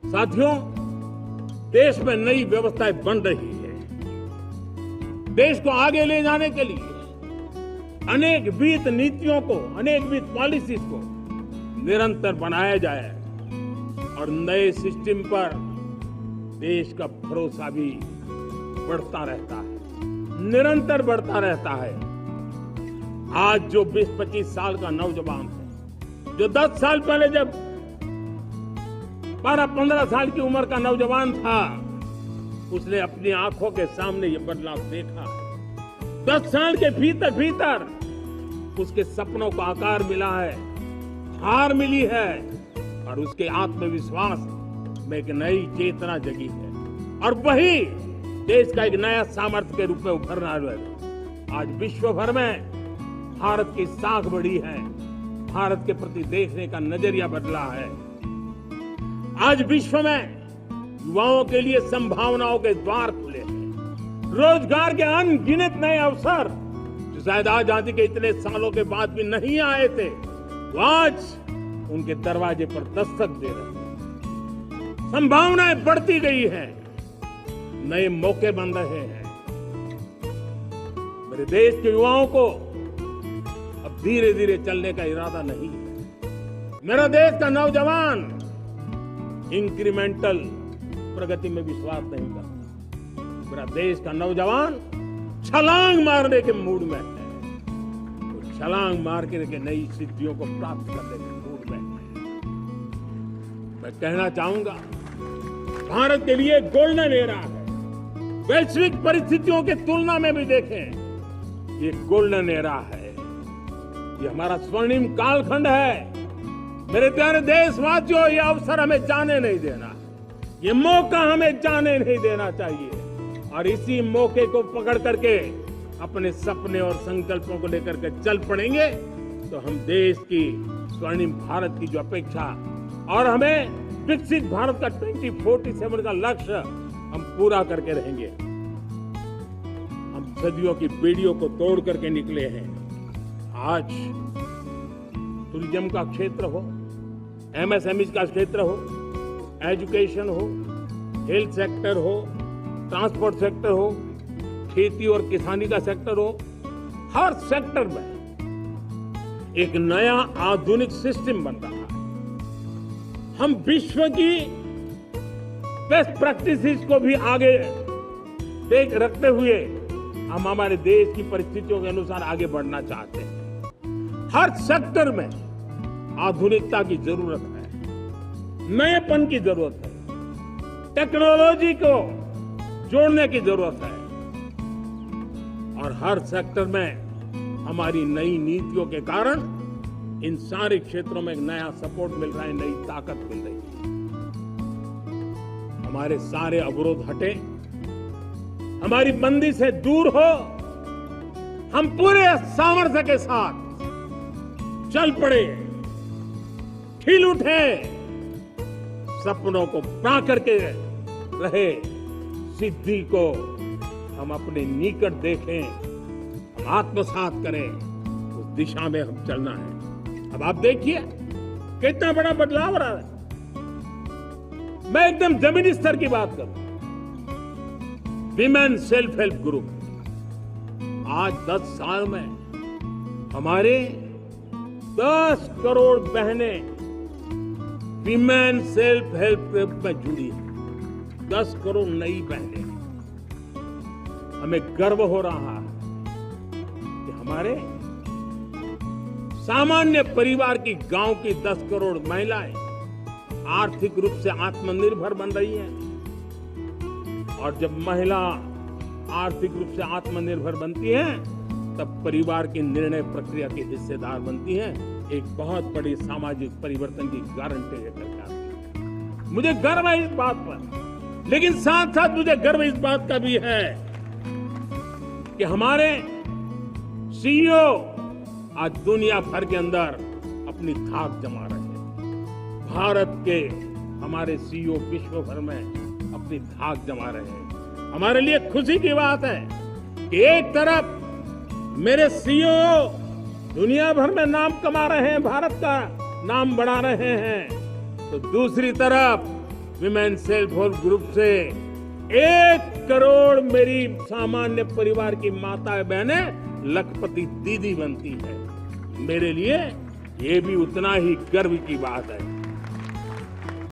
साथियों, देश में नई व्यवस्थाएं बन रही है। देश को आगे ले जाने के लिए अनेक वित्त नीतियों को, अनेक वित्त पॉलिसीज को निरंतर बनाया जाए और नए सिस्टम पर देश का भरोसा भी बढ़ता रहता है, निरंतर बढ़ता रहता है। आज जो 20-25 साल का नौजवान है, जो 10 साल पहले जब 12-15 साल की उम्र का नौजवान था, उसने अपनी आंखों के सामने ये बदलाव देखा। 10 साल के भीतर भीतर उसके सपनों को आकार मिला है, हार मिली है और उसके आत्मविश्वास में एक नई चेतना जगी है और वही देश का एक नया सामर्थ्य के रूप में उभरना है। आज विश्व भर में भारत की साख बढ़ी है, भारत के प्रति देखने का नजरिया बदला है। आज विश्व में युवाओं के लिए संभावनाओं के द्वार खुले हैं, रोजगार के अनगिनत नए अवसर जो शायद आजादी के इतने सालों के बाद भी नहीं आए थे, वो आज उनके दरवाजे पर दस्तक दे रहे हैं। संभावनाएं बढ़ती गई हैं, नए मौके बन रहे हैं। मेरे देश के युवाओं को अब धीरे धीरे चलने का इरादा नहीं है। मेरा देश का नौजवान इंक्रीमेंटल प्रगति में विश्वास नहीं करता। मेरा देश का नौजवान छलांग मारने के मूड में है, तो छलांग मार के नई सिद्धियों को प्राप्त करने के मूड में है। मैं कहना चाहूंगा, भारत के लिए गोल्डन एरा है। वैश्विक परिस्थितियों की तुलना में भी देखें, ये गोल्डन एरा है, ये हमारा स्वर्णिम कालखंड है। मेरे प्यारे देशवासियों, ये अवसर हमें जाने नहीं देना, ये मौका हमें जाने नहीं देना चाहिए और इसी मौके को पकड़ करके अपने सपने और संकल्पों को लेकर के चल पड़ेंगे तो हम देश की स्वर्णिम भारत की जो अपेक्षा और हमें विकसित भारत का 2047 का लक्ष्य हम पूरा करके रहेंगे। हम सदियों की बेड़ियों को तोड़ करके निकले हैं। आज टूरिज्म का क्षेत्र हो, एमएसएमई का क्षेत्र हो, एजुकेशन हो, हेल्थ सेक्टर हो, ट्रांसपोर्ट सेक्टर हो, खेती और किसानी का सेक्टर हो, हर सेक्टर में एक नया आधुनिक सिस्टम बन रहा है। हम विश्व की बेस्ट प्रैक्टिसेस को भी आगे देख रखते हुए हम हमारे देश की परिस्थितियों के अनुसार आगे बढ़ना चाहते हैं। हर सेक्टर में आधुनिकता की जरूरत है, नएपन की जरूरत है, टेक्नोलॉजी को जोड़ने की जरूरत है और हर सेक्टर में हमारी नई नीतियों के कारण इन सारे क्षेत्रों में एक नया सपोर्ट मिल रहा है, नई ताकत मिल रही है। हमारे सारे अवरोध हटे, हमारी बंदी से दूर हो, हम पूरे सामर्थ्य के साथ चल पड़े, खिल उठे, सपनों को पा करके रहे, सिद्धि को हम अपने निकट देखें, हम आत्मसात करें, उस दिशा में हम चलना है। अब आप देखिए कितना बड़ा बदलाव रहा है। मैं एकदम जमीनी स्तर की बात करूं, विमेन सेल्फ हेल्प ग्रुप आज 10 साल में हमारे 10 करोड़ बहनें विमेन सेल्फ हेल्प ग्रुप में जुड़ी है। 10 करोड़ नई बहनें। हमें गर्व हो रहा है कि हमारे सामान्य परिवार की, गांव की 10 करोड़ महिलाएं आर्थिक रूप से आत्मनिर्भर बन रही हैं और जब महिला आर्थिक रूप से आत्मनिर्भर बनती है तब परिवार की निर्णय प्रक्रिया की हिस्सेदार बनती है, एक बहुत बड़ी सामाजिक परिवर्तन की गारंटी लेकर के आती है। मुझे गर्व है इस बात पर, लेकिन साथ साथ मुझे गर्व इस बात का भी है कि हमारे सीईओ आज दुनिया भर के अंदर अपनी धाक जमा रहे हैं। भारत के हमारे सीईओ विश्व भर में अपनी धाक जमा रहे हैं। हमारे लिए खुशी की बात है कि एक तरफ मेरे सीईओ दुनिया भर में नाम कमा रहे हैं, भारत का नाम बढ़ा रहे हैं, तो दूसरी तरफ विमेन सेल्फ हेल्प ग्रुप से 1 करोड़ मेरी सामान्य परिवार की माता बहनें लखपति दीदी बनती है। मेरे लिए ये भी उतना ही गर्व की बात है।